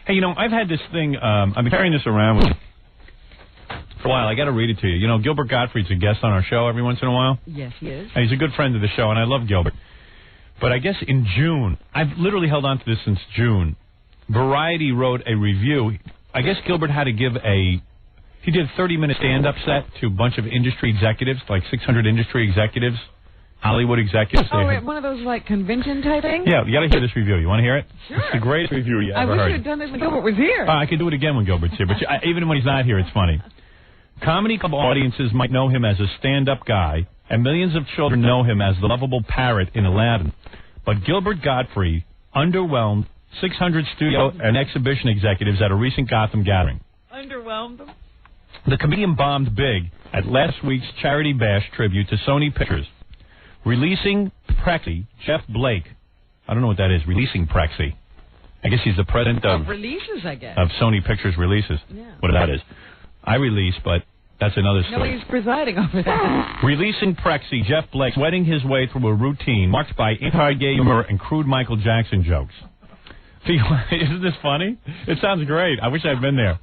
Hey, you know, I've had this thing, I've been carrying this around with for a while. I got to read it to you. You know, Gilbert Gottfried's a guest on our show every once in a while. Yes, he is. And he's a good friend of the show, and I love Gilbert. But I guess in June, I've literally held on to this since June, Variety wrote a review. I guess Gilbert had to give he did a 30-minute stand-up set to a bunch of industry executives, like 600 industry executives, Hollywood executives. Oh, one of those, like, convention type things? Yeah, you got to hear this review. You want to hear it? Sure. It's the greatest review you ever I wish heard. you had done this when Gilbert was here. I could do it again when Gilbert's here, but even when he's not here, it's funny. Comedy club audiences might know him as a stand-up guy, and millions of children know him as the lovable parrot in Aladdin. But Gilbert Gottfried underwhelmed 600 studio and exhibition executives at a recent Gotham gathering. Underwhelmed them? The comedian bombed big at last week's Charity Bash tribute to Sony Pictures. Releasing Prexy, Jeff Blake. I don't know what that is, releasing Prexy. I guess he's the president of releases, I guess. Of Sony Pictures Releases. Yeah. What that is. I release, but that's another story. Nobody's presiding over that. Releasing Prexy, Jeff Blake sweating his way through a routine marked by anti-gay humor and crude Michael Jackson jokes. See, isn't this funny? It sounds great. I wish I'd been there.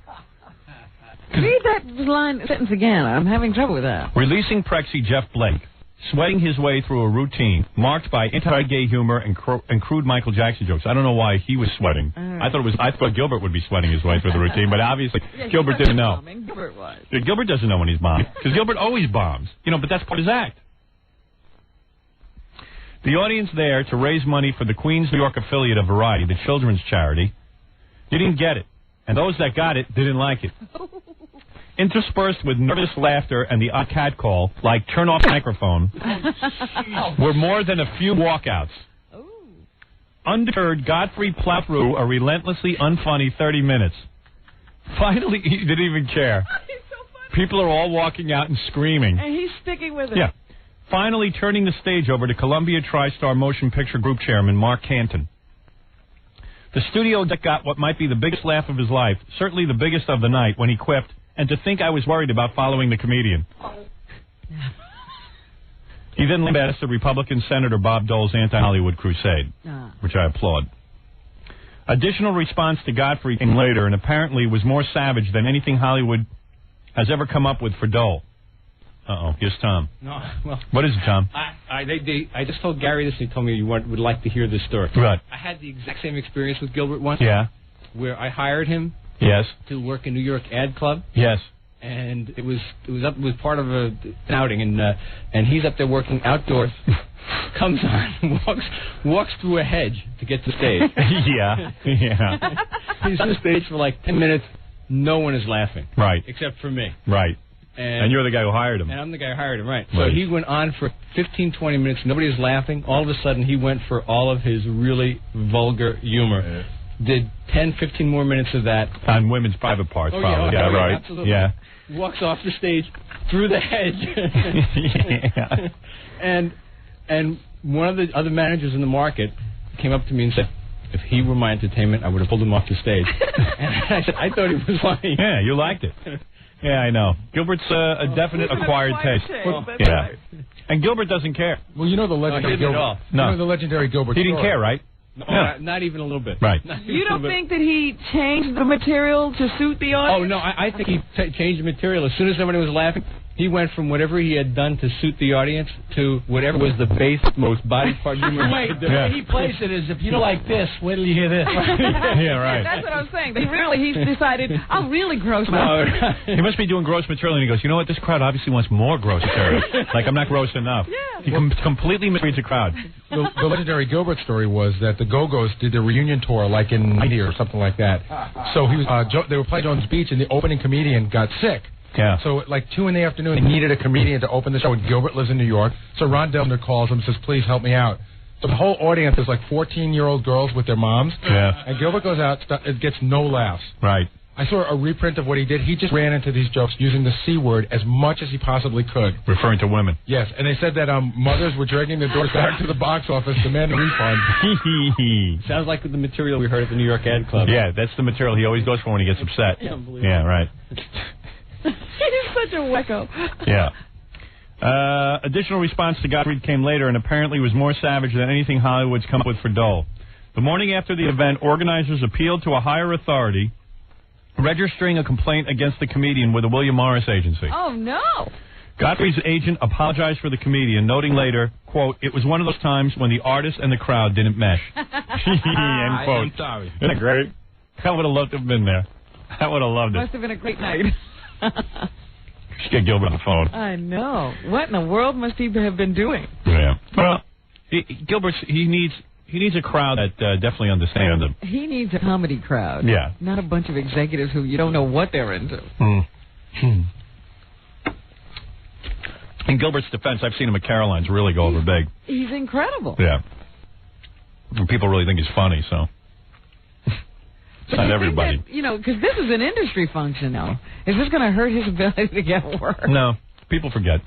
Read that sentence again. I'm having trouble with that. Releasing Prexy, Jeff Blake sweating his way through a routine marked by anti-gay humor and crude Michael Jackson jokes. I don't know why he was sweating. Right. I thought Gilbert would be sweating his way through the routine, but obviously Gilbert didn't know. Gilbert was. Gilbert doesn't know when he's bombing, because Gilbert always bombs. You know, but that's part of his act. The audience there to raise money for the Queens, New York affiliate of Variety, the children's charity, didn't get it, and those that got it didn't like it. Interspersed with nervous laughter and the odd cat call, like turn off microphone, were more than a few walkouts. Ooh. Undeterred, Godfrey plowed through a relentlessly unfunny 30 minutes. Finally, he didn't even care. He's so funny. People are all walking out and screaming. And he's sticking with it. Yeah. Finally turning the stage over to Columbia TriStar Motion Picture Group Chairman Mark Canton. The studio got what might be the biggest laugh of his life, certainly the biggest of the night, when he quipped, "And to think I was worried about following the comedian." He then lambasted Republican Senator Bob Dole's anti-Hollywood crusade, which I applaud. Additional response to Godfrey came later and apparently was more savage than anything Hollywood has ever come up with for Dole. Uh-oh, here's Tom. No, well, what is it, Tom? I just told Gary this, and he told me you would like to hear this story. Right. I had the exact same experience with Gilbert once. Yeah. Where I hired him. Yes. To work in New York Ad Club. Yes. And it was part of an outing, and he's up there working outdoors. Comes on, walks through a hedge to get to stage. Yeah. He's on the stage for like 10 minutes. No one is laughing. Right. Except for me. Right. And you're the guy who hired him. And I'm the guy who hired him, right. So he went on for 15, 20 minutes. Nobody was laughing. All of a sudden, he went for all of his really vulgar humor. Did 10, 15 more minutes of that. On women's private parts, probably. Yeah, right. Absolutely. Yeah. Walks off the stage through the hedge. Yeah. And one of the other managers in the market came up to me and said, if he were my entertainment, I would have pulled him off the stage. And I said, I thought he was funny. Yeah, you liked it. Yeah, I know. Gilbert's a definite acquired taste. Yeah. Right. And Gilbert doesn't care. Well, you know the legendary Gilbert. No. You know the legendary Gilbert. He didn't care, right? No, yeah. Not even a little bit. Right. You don't think that he changed the material to suit the audience? Oh, no, I think he changed the material. As soon as somebody was laughing, he went from whatever he had done to suit the audience to whatever was the base, most body part humor. Wait, the way he plays it is, if you don't like this, wait till you hear this. Yeah, right. That's what I was saying. He's decided, I'll really gross myself. He must be doing gross material, and he goes, you know what, this crowd obviously wants more gross material. Like, I'm not gross enough. Yeah. He completely misreads the crowd. The legendary Gilbert story was that the Go-Go's did their reunion tour, like in 90 or something like that. So he was, they were playing Jones Beach, and the opening comedian got sick. Yeah. So at like 2 in the afternoon, they needed a comedian to open the show, and Gilbert lives in New York. So Ron Delner calls him and says, please help me out. So the whole audience is like 14-year-old girls with their moms. Yeah. And Gilbert goes out, it gets no laughs. Right. I saw a reprint of what he did. He just ran into these jokes using the C word as much as he possibly could. Referring to women. Yes, and they said that mothers were dragging their daughters back to the box office to demand a refund. Sounds like the material we heard at the New York Ad Club. Yeah, that's the material he always goes for when he gets upset. Yeah, right. He's such a wacko. Yeah. Additional response to Gottfried came later and apparently was more savage than anything Hollywood's come up with for Dole. The morning after the event, organizers appealed to a higher authority, registering a complaint against the comedian with the William Morris Agency. Oh, no. Godfrey's agent apologized for the comedian, noting later, quote, "It was one of those times when the artist and the crowd didn't mesh." End quote. I'm sorry. Isn't that great? I would have loved to have been there. I would have loved it. Must have been a great night. Just get Gilbert on the phone. I know. What in the world must he have been doing? Yeah. Well, Gilbert, he needs a crowd that definitely understands him. He needs a comedy crowd. Yeah. Not a bunch of executives who you don't know what they're into. In Gilbert's defense, I've seen him at Caroline's really go over big. He's incredible. Yeah. And people really think he's funny, so. It's not everybody. Because this is an industry function now. Is this going to hurt his ability to get work? No. People forget.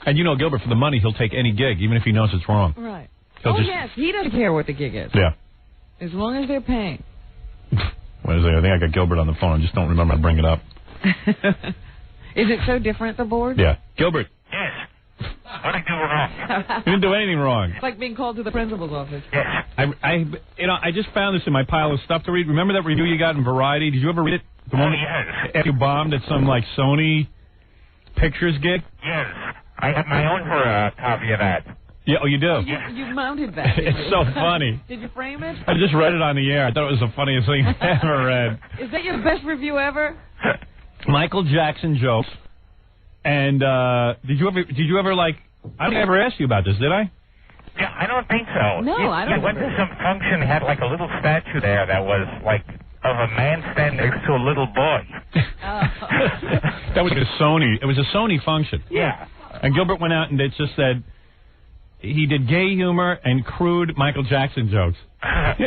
And Gilbert, for the money, he'll take any gig, even if he knows it's wrong. Right. Yes. He doesn't care what the gig is. Yeah. As long as they're paying. What is it? I think I got Gilbert on the phone. I just don't remember to bring it up. Is it so different, the board? Yeah. Gilbert. Yes. What did I do wrong? You didn't do anything wrong. It's like being called to the principal's office. Yes. I just found this in my pile of stuff to read. Remember that review you got in Variety? Did you ever read it? The one yes. You bombed at some, Sony Pictures gig? Yes. I have my own for a copy of that. Yeah, you do? You mounted that. It's so funny. Did you frame it? I just read it on the air. I thought it was the funniest thing I ever read. Is that your best review ever? Michael Jackson jokes. And did you ever I don't think I ever asked you about this, did I? Yeah, I don't think so. No, I don't. You went to some function, had a little statue there that was of a man standing next to a little boy. That was a Sony. It was a Sony function. Yeah. And Gilbert went out and it just said he did gay humor and crude Michael Jackson jokes. And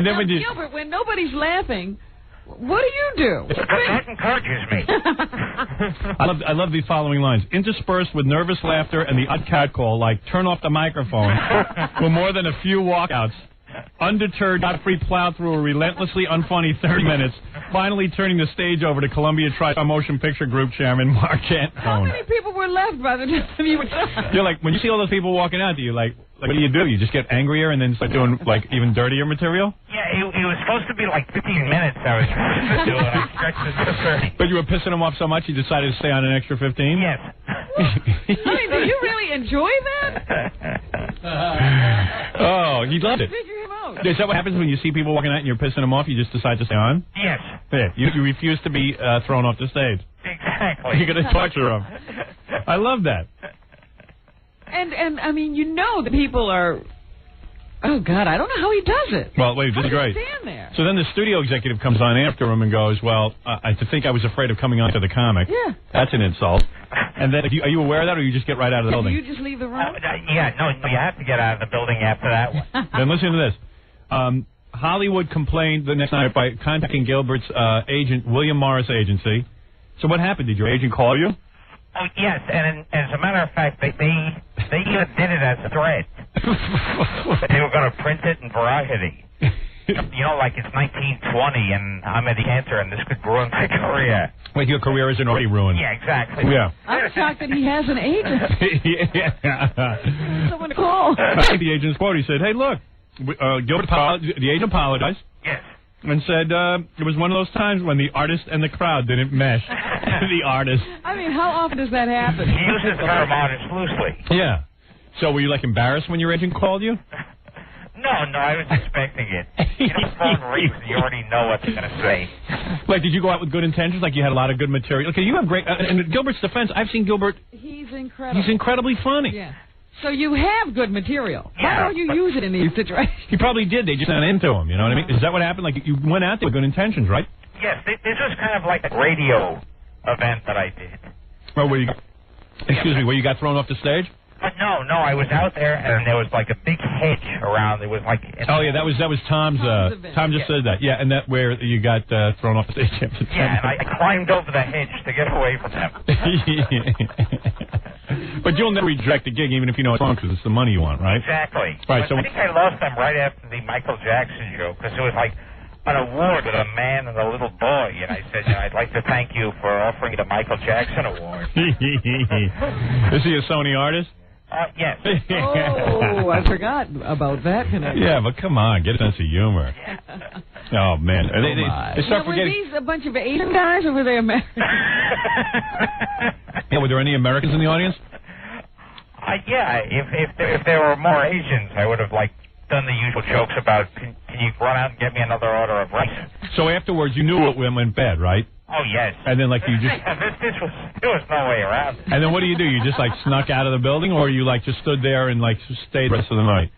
then Gilbert, when nobody's laughing, what do you do? That encourages me. I love the following lines. Interspersed with nervous laughter and the odd cat call like, "Turn off the microphone," for more than a few walkouts. Undeterred, Godfrey plowed through a relentlessly unfunny 30 minutes, finally turning the stage over to Columbia Tri-Motion Picture Group Chairman Mark Antone. How many people were left by the time you were done? You're like, when you see all those people walking out, do you what do? You just get angrier and then start doing even dirtier material? Yeah, it was supposed to be 15 minutes I was supposed to do, and I stretched it to 30. But you were pissing him off so much you decided to stay on an extra 15? Yes. Do you really enjoy that? Oh, he loved it. Figure him out. Is that what happens when you see people walking out and you're pissing them off? You just decide to stay on? Yes. Yeah, you refuse to be thrown off the stage. Exactly. You're going to torture them. I love that. And the people are... Oh, God, I don't know how he does it. Well, wait, this is great. Stand there? So then the studio executive comes on after him and goes, "Well, I think I was afraid of coming on to the comic." Yeah. That's an insult. And then, are you aware of that, or you just get right out of the building? Do you just leave the room? Yeah, no, you have to get out of the building after that one. Then listen to this. Hollywood complained the next night by contacting Gilbert's agent, William Morris Agency. So what happened? Did your agent call you? Oh, yes, and as a matter of fact, they even did it as a threat. They were going to print it in Variety. It's 1920, and I'm at the cancer, and this could ruin my career. Wait, your career isn't already ruined. Yeah, exactly. Yeah. I'm shocked that he has an agent. Yeah. Someone to call. I think the agent's quote, he said, "Hey, look, Gilbert, the agent apologized." Yes. And said it was one of those times when the artist and the crowd didn't mesh. The artist. How often does that happen? He uses the term artist loosely. Yeah. So were you embarrassed when your agent called you? No, I was expecting it. Phone rings, you already know what they're going to say. Did you go out with good intentions? You had a lot of good material? Okay, you have great... in Gilbert's defense, I've seen Gilbert... He's incredible. He's incredibly funny. Yeah. So you have good material. Yeah, Why don't you use it in these situations? He probably did. They just went into him, you know what I mean? Is that what happened? You went out there with good intentions, right? Yes, this was kind of like a radio event that I did. Oh, where you got thrown off the stage? But no, I was out there, and there was a big hedge around. It was Oh, yeah, that was Tom's event. Tom just said that. Yeah, and that where you got thrown off the stage. Yeah, and I climbed over the hedge to get away from them. But you'll never reject the gig, even if you know it's wrong, because it's the money you want, right? Exactly. Right. I think I lost them right after the Michael Jackson joke, because it was an award with a man and a little boy, and I said, I'd like to thank you for offering the Michael Jackson award. Is he a Sony artist? Yes. Oh, I forgot about that connection. Yeah, but come on, get a sense of humor. Oh, man. They start Were forgetting. these a bunch of Asian guys, or were they American? Yeah, were there any Americans in the audience? Yeah, if there were more Asians, I would have, done the usual jokes about, can you run out and get me another order of rice? So afterwards, you knew it went bad, right? Oh, yes. And then, you just... there was no way around it. And then what do? You just, snuck out of the building, or you, just stood there and, stayed the rest of the night?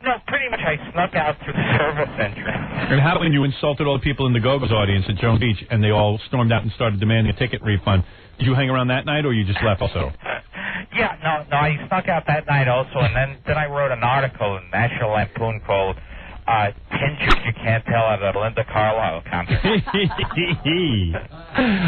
No, pretty much I snuck out through the service entrance. And how when you insulted all the people in the Go-Go's audience at Jones Beach, and they all stormed out and started demanding a ticket refund, did you hang around that night, or you just left also? Yeah, no, I snuck out that night also, and then I wrote an article in National Lampoon called 10 Jokes You Can't Tell at a Linda Carlisle concert.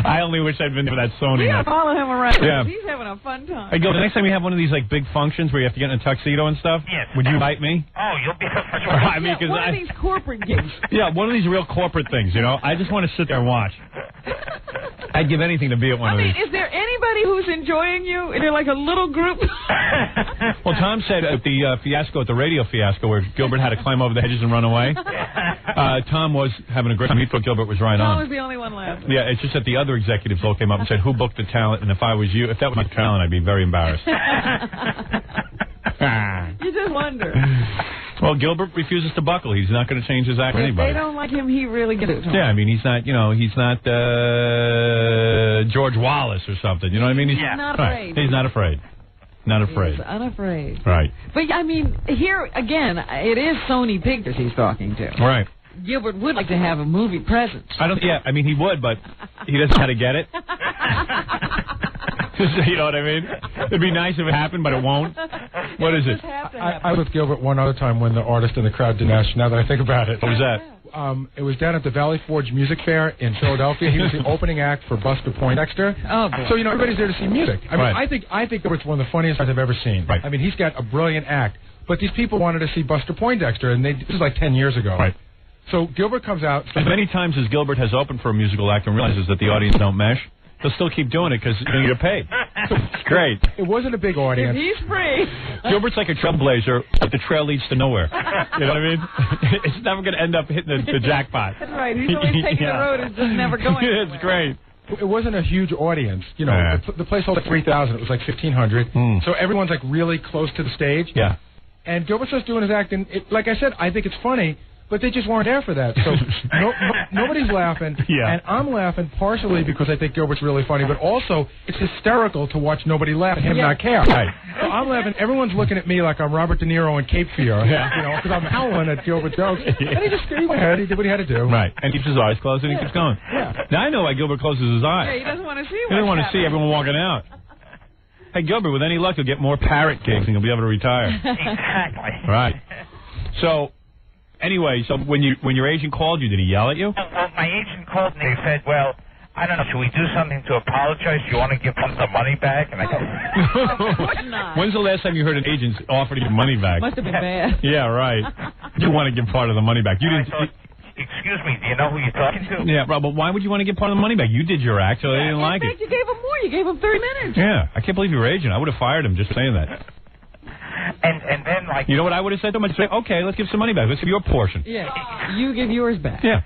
I only wish I'd been to that Sony. Yeah, follow him around. Yeah. He's having a fun time. Hey, Gil, the next time you have one of these big functions where you have to get in a tuxedo and stuff, yes, would you invite me? Oh, you'll be the first one. I mean, one of these corporate gigs. Yeah, one of these real corporate things, I just want to sit there and watch. I'd give anything to be at one of these. Is there anybody who's enjoying you? Is there a little group? Well, Tom said at the fiasco, at the radio fiasco, where Gilbert had to climb over the hedges and run away, Tom was having a great time. He thought Gilbert was right on. Tom was the only one left. Yeah, it's just that the other executives all came up and said, who booked the talent? And if that was my talent, I'd be very embarrassed. You just wonder. Well, Gilbert refuses to buckle. He's not going to change his act for If anybody. they don't like him, he really gets it. Yeah, I mean, he's not George Wallace or something. You know what I mean? He's not afraid. Right. He's not afraid. Not afraid. He's unafraid. Right. But, here, again, it is Sony Pictures he's talking to. Right. Gilbert would like to have a movie presence. He would, but he doesn't know how to get it. You know what I mean? It'd be nice if it happened, but it won't. What is it? I was with Gilbert one other time when the artist in the crowd didn't ask. Now that I think about it. What was that? It was down at the Valley Forge Music Fair in Philadelphia. He was the opening act for Buster Poindexter. Oh, boy. So everybody's there to see music. I mean, Right. I think Gilbert's one of the funniest guys I've ever seen. Right. I mean, he's got a brilliant act. But these people wanted to see Buster Poindexter, and this is 10 years ago. Right. So Gilbert comes out. As many times as Gilbert has opened for a musical act and realizes that the audience don't mesh, he'll still keep doing it because you're paid. It's great. It wasn't a big audience. If he's free. Gilbert's like a trailblazer, but the trail leads to nowhere. You know what I mean? It's never going to end up hitting the jackpot. That's right. He's always taking the road and just never going anywhere. It's great. It wasn't a huge audience. The place held 3,000. It was 1,500. So everyone's really close to the stage. Yeah. And Gilbert starts doing his act, and like I said, I think it's funny, but they just weren't there for that. So nobody's laughing, and I'm laughing partially because I think Gilbert's really funny, but also it's hysterical to watch nobody laugh and him not care. Right. So I'm laughing. Everyone's looking at me like I'm Robert De Niro in Cape Fear, because I'm howling at Gilbert jokes. And he just went ahead. He did what he had to do. Right. And keeps his eyes closed and he keeps going. Yeah. Now I know why Gilbert closes his eyes. Yeah, he doesn't want to see He doesn't want to see everyone walking out. Hey, Gilbert, with any luck, you'll get more parrot gigs and you'll be able to retire. Exactly. Right. So, anyway, when your agent called you, did he yell at you? Well, my agent called me and said, well, I don't know, should we do something to apologize? You want to give them the money back? And I go, Of course not. When's the last time you heard an agent offer to give money back? Must have been bad. Yeah, right. You want to give part of the money back. You I didn't. thought, excuse me, do you know who you're talking to? Yeah, but why would you want to give part of the money back? You did your act, so they didn't like In it. fact, you gave him more. You gave him 30 minutes. Yeah, I can't believe you were agent. I would have fired him just for saying that. And then, You know what I would have said to him? I'd say, okay, let's give some money back. Let's give your portion. Yeah. You give yours back. Yeah.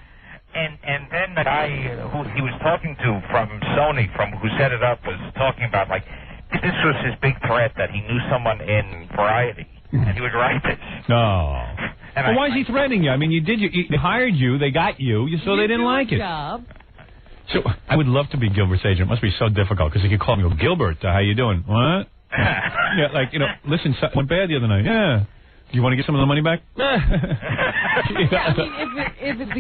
And then the guy who he was talking to from Sony, who set it up, was talking about, this was his big threat, that he knew someone in Variety, and he would write this. No. And Well, why is he threatening you? I mean, they hired you, they got you, so they didn't like it. Job. So I would love to be Gilbert's agent. It must be so difficult because he could call me and go, Gilbert, how you doing? What? Yeah, listen, something went bad the other night. Yeah. Do you want to get some of the money back? Yeah, I mean, if it's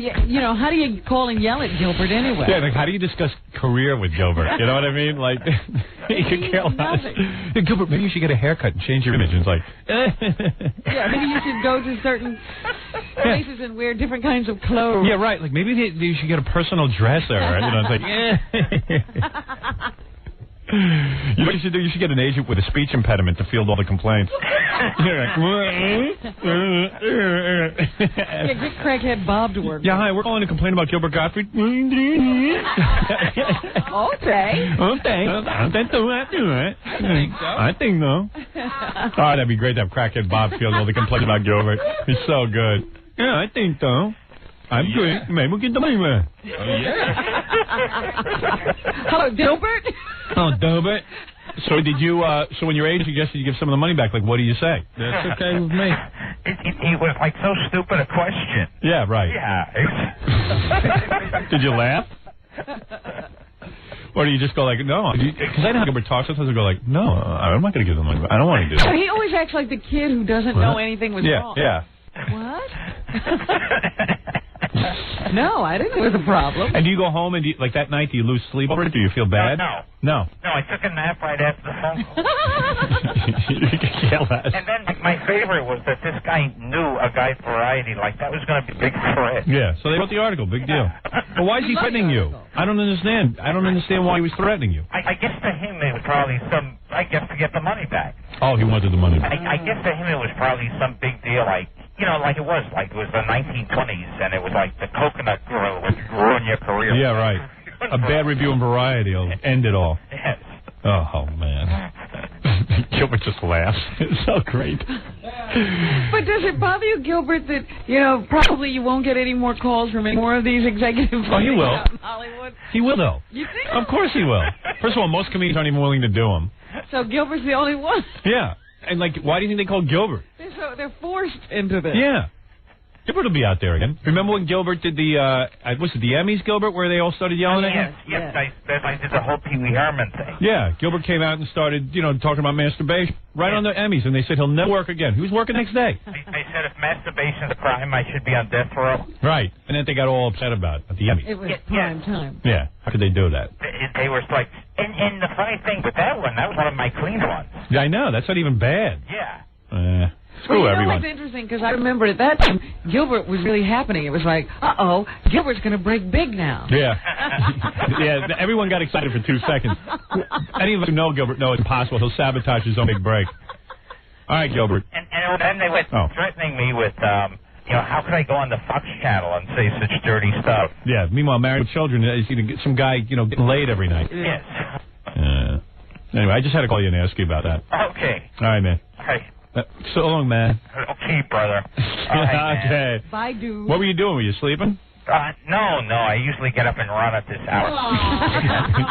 how do you call and yell at Gilbert anyway? Yeah, how do you discuss career with Gilbert? You know what I mean? You could care less. Hey, Gilbert, maybe you should get a haircut and change your image. And it's like, Yeah, maybe you should go to certain places and wear different kinds of clothes. yeah, right. Maybe you should get a personal dresser. It's like, You know what you should do? You should get an agent with a speech impediment to field all the complaints. Yeah, get crackhead Bob to work. Yeah, hi, we're calling to complain about Gilbert Gottfried. Okay. I think so. Oh, that'd be great to have crackhead Bob field all the complaints about Gilbert. He's so good. Yeah, I think so. I'm good. Maybe we'll get the money back. Hello, Gilbert. Oh, Gilbert. So did you? So when your agent suggested you give some of the money back, like, what do you say? That's okay with me. It was like so stupid a question. Yeah, right. Yeah. Did you laugh? Or do you just go like, no? Because I know how Gilbert talks. Sometimes I go like, no, I'm not going to give them money back. I don't want to do that. So he always acts like the kid who doesn't know anything was wrong. Yeah. What? No, I didn't know it was a problem. And do you go home and like that night? Do you lose sleep over it? Do you feel bad? No. No, I took a nap right after the phone call. And then my favorite was that this guy knew a guy at Variety. Like, that was going to be a big threat. Yeah, so they wrote the article. Big deal. But why is he threatening you? I don't understand. I don't understand why he was threatening you. I guess to him it was probably to get the money back. Oh, he wanted the money back. I guess to him it was probably some big deal, like it was the 1920s, and it was like the coconut grill would ruin your career. Yeah, right. A bad review in Variety will end it all. Yes. Oh, man. Gilbert just laughs. It's so great. But does it bother you, Gilbert, that, probably you won't get any more calls from any more of these executives? Oh, he will. Out in Hollywood? He will, though. You think? Of course he will. First of all, most comedians aren't even willing to do them. So Gilbert's the only one? Yeah. And, why do you think they call Gilbert? They're forced into this. Yeah. Gilbert will be out there again. Remember when Gilbert did the Emmys, Gilbert, where they all started yelling at him? Yes. I did the whole Pee Wee Herman thing. Yeah, Gilbert came out and started, talking about masturbation right on the Emmys, and they said he'll never work again. He was working next day. I said if masturbation's a crime, I should be on death row. Right, and then they got all upset about it at the Emmys. It was prime time. Yeah, how could they do that? They were like, and the funny thing with that one was one of my clean ones. Yeah, I know, that's not even bad. Yeah. Screw everyone. It's interesting because I remember at that time Gilbert was really happening. It was like, Gilbert's going to break big now. Yeah. Yeah, everyone got excited for 2 seconds. Any of us who know Gilbert know it's impossible. He'll sabotage his own big break. All right, Gilbert. And then they were threatening me with, how could I go on the Fox channel and say such dirty stuff? Yeah, meanwhile, married with children, is some guy, getting laid every night. Yes. Anyway, I just had to call you and ask you about that. Okay. All right, man. Hey. So long, man. Okay, brother. Right, okay. Bye, dude. What were you doing? Were you sleeping? No. I usually get up and run at this hour.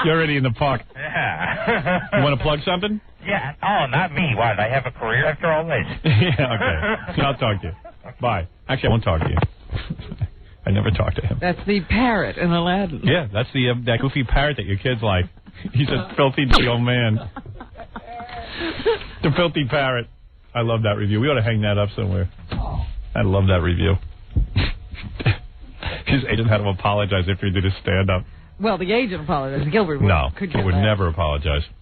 You're already in the park. Yeah. You want to plug something? Yeah. Oh, not me. What? I have a career after all this. Yeah, okay. I'll talk to you. Bye. Actually, I won't talk to you. I never talk to him. That's the parrot in Aladdin. Yeah, that's that goofy parrot that your kids like. He's a filthy old man. The filthy parrot. I love that review. We ought to hang that up somewhere. I love that review. His agent had to apologize after he did his stand-up. Well, the agent apologized. Gilbert would. No, he would never apologize.